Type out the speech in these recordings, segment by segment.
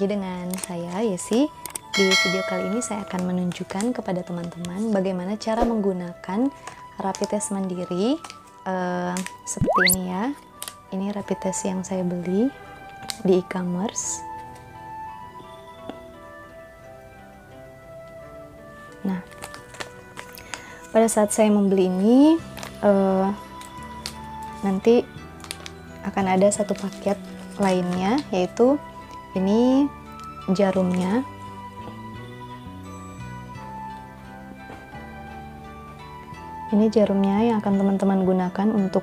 lagi dengan saya Yesi. Di video kali ini saya akan menunjukkan kepada teman-teman bagaimana cara menggunakan rapid test mandiri seperti ini ya. Ini rapid test yang saya beli di e-commerce. Nah, pada saat saya membeli ini nanti akan ada satu paket lainnya, yaitu ini jarumnya. Ini jarumnya yang akan teman-teman gunakan untuk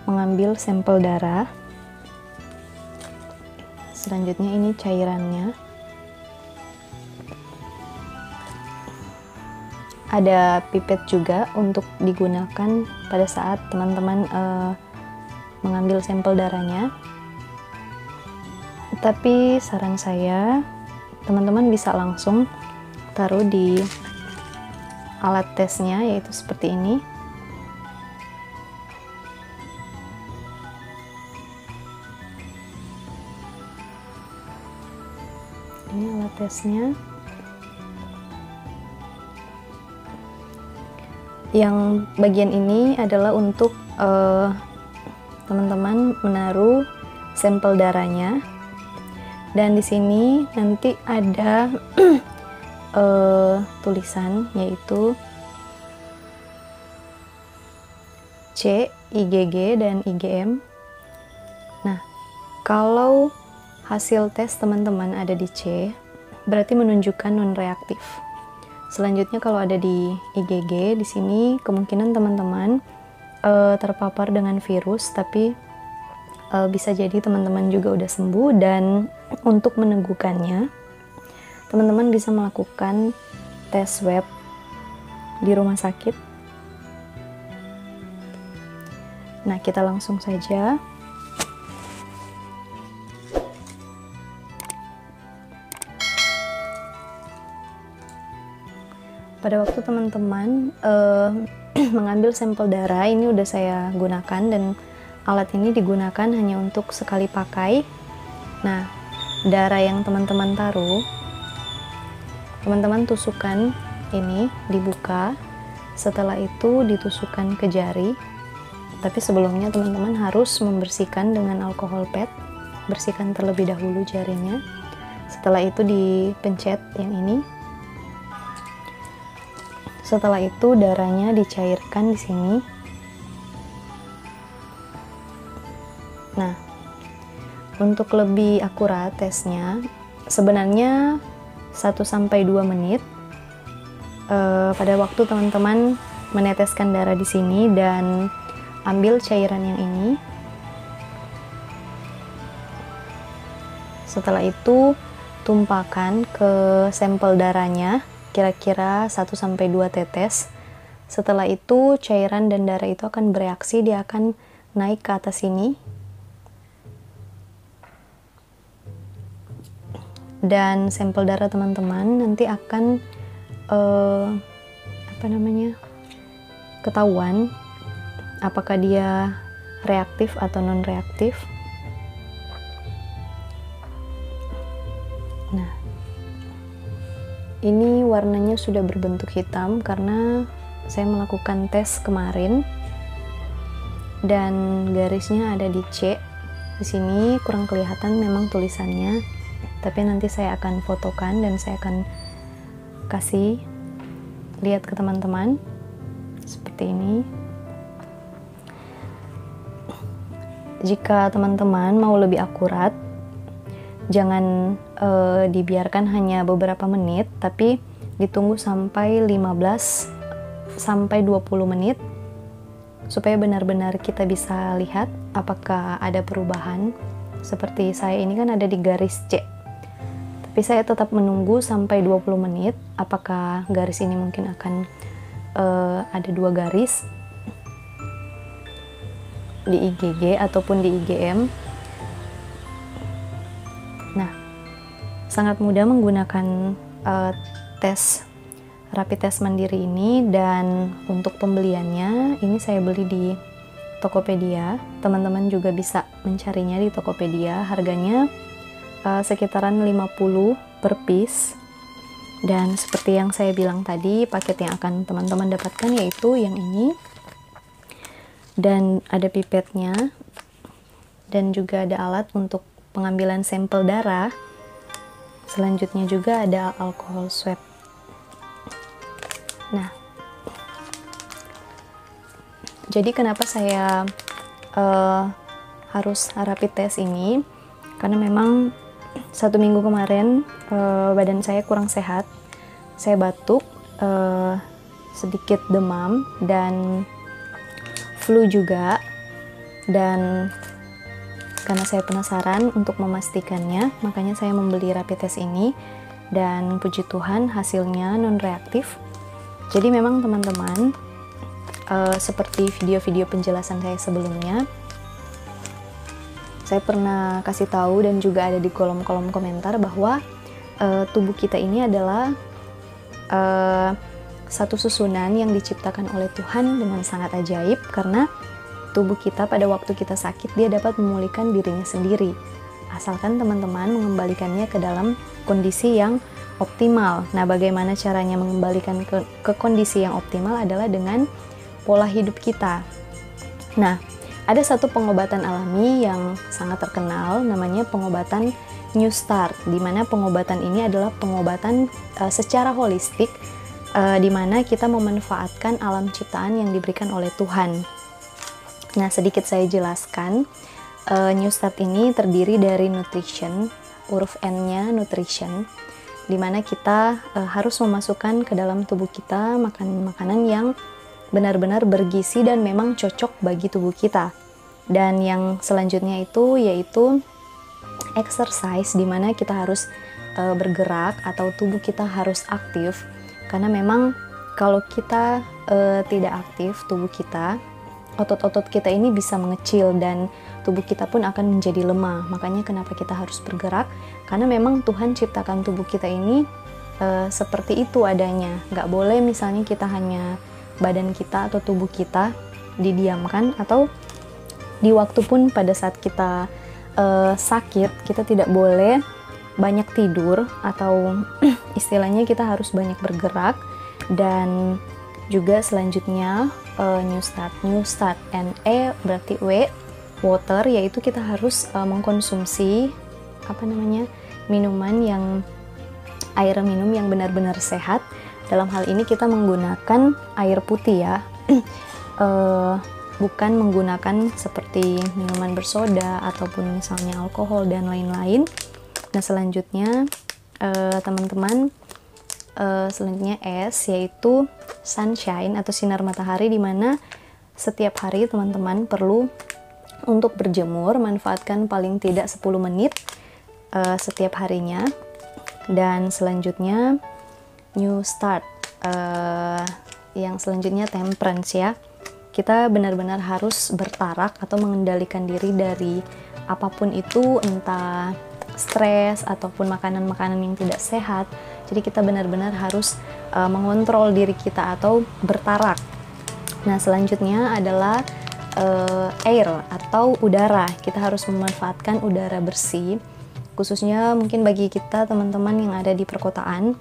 mengambil sampel darah. Selanjutnya ini cairannya. Ada pipet juga untuk digunakan pada saat teman-teman mengambil sampel darahnya. Tapi saran saya, teman-teman bisa langsung taruh di alat tesnya, yaitu seperti ini. Ini alat tesnya. Yang bagian ini adalah untuk teman-teman menaruh sampel darahnya. Dan di sini nanti ada tulisan, yaitu C, IgG, dan IgM. Nah, kalau hasil tes teman-teman ada di C, berarti menunjukkan non-reaktif. Selanjutnya kalau ada di IgG, di sini kemungkinan teman-teman terpapar dengan virus, tapi bisa jadi teman-teman juga udah sembuh. Dan untuk meneguhkannya, teman-teman bisa melakukan tes swab di rumah sakit. Nah, kita langsung saja. Pada waktu teman-teman mengambil sampel darah, ini udah saya gunakan, dan alat ini digunakan hanya untuk sekali pakai. Nah, darah yang teman-teman taruh, teman-teman tusukkan ini, dibuka. Setelah itu ditusukkan ke jari. Tapi sebelumnya teman-teman harus membersihkan dengan alkohol pad. Bersihkan terlebih dahulu jarinya. Setelah itu dipencet yang ini. Setelah itu darahnya dicairkan di sini. Nah, untuk lebih akurat tesnya, sebenarnya 1-2 menit pada waktu teman-teman meneteskan darah di sini dan ambil cairan yang ini. Setelah itu tumpahkan ke sampel darahnya, kira-kira 1-2 tetes. Setelah itu cairan dan darah itu akan bereaksi, dia akan naik ke atas sini. Dan sampel darah teman-teman nanti akan ketahuan apakah dia reaktif atau non reaktif. Nah, ini warnanya sudah berbentuk hitam karena saya melakukan tes kemarin, dan garisnya ada di C. Di sini kurang kelihatan memang tulisannya, tapi nanti saya akan fotokan dan saya akan kasih lihat ke teman-teman seperti ini. Jika teman-teman mau lebih akurat, jangan dibiarkan hanya beberapa menit, tapi ditunggu sampai 15-20 menit supaya benar-benar kita bisa lihat apakah ada perubahan. Seperti saya ini kan ada di garis C, tapi saya tetap menunggu sampai 20 menit. Apakah garis ini mungkin akan ada 2 garis di IgG ataupun di IgM. Nah, sangat mudah menggunakan tes rapid test mandiri ini. Dan untuk pembeliannya, ini saya beli di Tokopedia. Teman-teman juga bisa mencarinya di Tokopedia. Harganya sekitaran 50 per piece. Dan seperti yang saya bilang tadi, paket yang akan teman-teman dapatkan yaitu yang ini. Dan ada pipetnya. Dan juga ada alat untuk pengambilan sampel darah. Selanjutnya juga ada alkohol swab. Nah, jadi kenapa saya harus rapid test ini? Karena memang 1 minggu kemarin badan saya kurang sehat. Saya batuk, sedikit demam, dan flu juga. Dan karena saya penasaran untuk memastikannya, makanya saya membeli rapid test ini. Dan puji Tuhan hasilnya non-reaktif. Jadi memang teman-teman, seperti video-video penjelasan saya sebelumnya, saya pernah kasih tahu dan juga ada di kolom-kolom komentar bahwa tubuh kita ini adalah satu susunan yang diciptakan oleh Tuhan dengan sangat ajaib, karena tubuh kita pada waktu kita sakit, dia dapat memulihkan dirinya sendiri, asalkan teman-teman mengembalikannya ke dalam kondisi yang optimal. Nah, bagaimana caranya mengembalikan ke kondisi yang optimal adalah dengan pola hidup kita. Nah, ada satu pengobatan alami yang sangat terkenal, namanya pengobatan New Start, di mana pengobatan ini adalah pengobatan secara holistik, di mana kita memanfaatkan alam ciptaan yang diberikan oleh Tuhan. Nah, sedikit saya jelaskan. New Start ini terdiri dari nutrition, huruf N-nya nutrition, di mana kita harus memasukkan ke dalam tubuh kita makanan-makanan yang benar-benar bergizi dan memang cocok bagi tubuh kita. Dan yang selanjutnya itu yaitu exercise, di mana kita harus bergerak atau tubuh kita harus aktif, karena memang kalau kita tidak aktif, tubuh kita, otot-otot kita ini bisa mengecil dan tubuh kita pun akan menjadi lemah. Makanya kenapa kita harus bergerak, karena memang Tuhan ciptakan tubuh kita ini seperti itu adanya. Nggak boleh misalnya kita hanya badan kita atau tubuh kita didiamkan, atau di waktu pun pada saat kita sakit, kita tidak boleh banyak tidur, atau istilahnya kita harus banyak bergerak. Dan juga selanjutnya New Start, NE berarti W, water, yaitu kita harus mengkonsumsi minuman yang air minum yang benar-benar sehat. Dalam hal ini kita menggunakan air putih ya, bukan menggunakan seperti minuman bersoda ataupun misalnya alkohol dan lain-lain. Nah, selanjutnya teman-teman, selanjutnya S, yaitu sunshine atau sinar matahari, di mana setiap hari teman-teman perlu untuk berjemur, manfaatkan paling tidak 10 menit setiap harinya. Dan selanjutnya New Start, yang selanjutnya temperance ya. Kita benar-benar harus bertarak atau mengendalikan diri dari apapun itu, entah stres ataupun makanan-makanan yang tidak sehat. Jadi kita benar-benar harus mengontrol diri kita atau bertarak. Nah, selanjutnya adalah air atau udara. Kita harus memanfaatkan udara bersih, khususnya mungkin bagi kita teman-teman yang ada di perkotaan.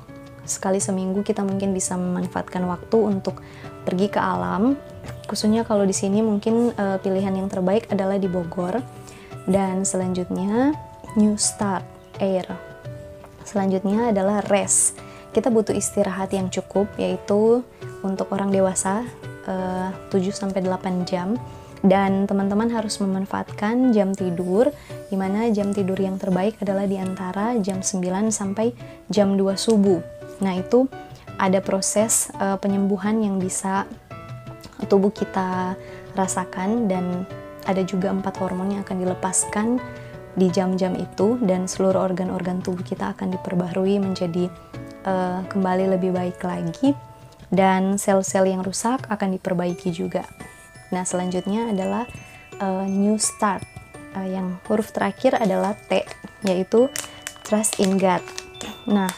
Sekali seminggu kita mungkin bisa memanfaatkan waktu untuk pergi ke alam. Khususnya kalau di sini mungkin pilihan yang terbaik adalah di Bogor. Dan selanjutnya New Start, air. Selanjutnya adalah rest. Kita butuh istirahat yang cukup, yaitu untuk orang dewasa 7-8 jam. Dan teman-teman harus memanfaatkan jam tidur, di mana jam tidur yang terbaik adalah di antara jam 9 sampai jam 2 subuh. Nah, itu ada proses penyembuhan yang bisa tubuh kita rasakan, dan ada juga 4 hormon yang akan dilepaskan di jam-jam itu, dan seluruh organ-organ tubuh kita akan diperbaharui menjadi kembali lebih baik lagi, dan sel-sel yang rusak akan diperbaiki juga. Nah, selanjutnya adalah New Start, yang huruf terakhir adalah T, yaitu Trust in God. Nah,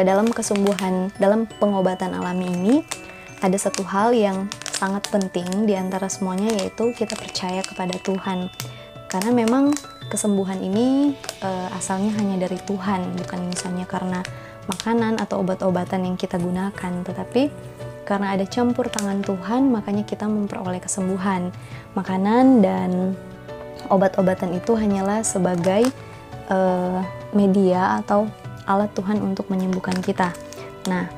dalam kesembuhan, dalam pengobatan alami ini, ada satu hal yang sangat penting di antara semuanya, yaitu kita percaya kepada Tuhan. Karena memang kesembuhan ini asalnya hanya dari Tuhan, bukan misalnya karena makanan atau obat-obatan yang kita gunakan, tetapi karena ada campur tangan Tuhan, makanya kita memperoleh kesembuhan. Makanan dan obat-obatan itu hanyalah sebagai media atau alat Tuhan untuk menyembuhkan kita. Nah,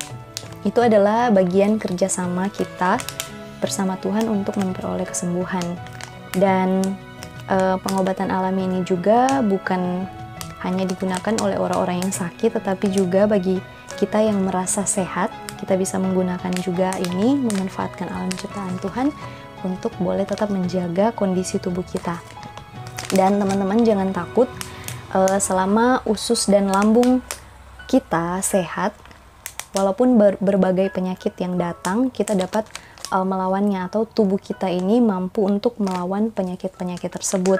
itu adalah bagian kerjasama kita bersama Tuhan untuk memperoleh kesembuhan. Dan pengobatan alami ini juga bukan hanya digunakan oleh orang-orang yang sakit, tetapi juga bagi kita yang merasa sehat, kita bisa menggunakan juga ini, memanfaatkan alam ciptaan Tuhan untuk boleh tetap menjaga kondisi tubuh kita. Dan teman-teman jangan takut, selama usus dan lambung kita sehat, walaupun berbagai penyakit yang datang, kita dapat melawannya, atau tubuh kita ini mampu untuk melawan penyakit-penyakit tersebut.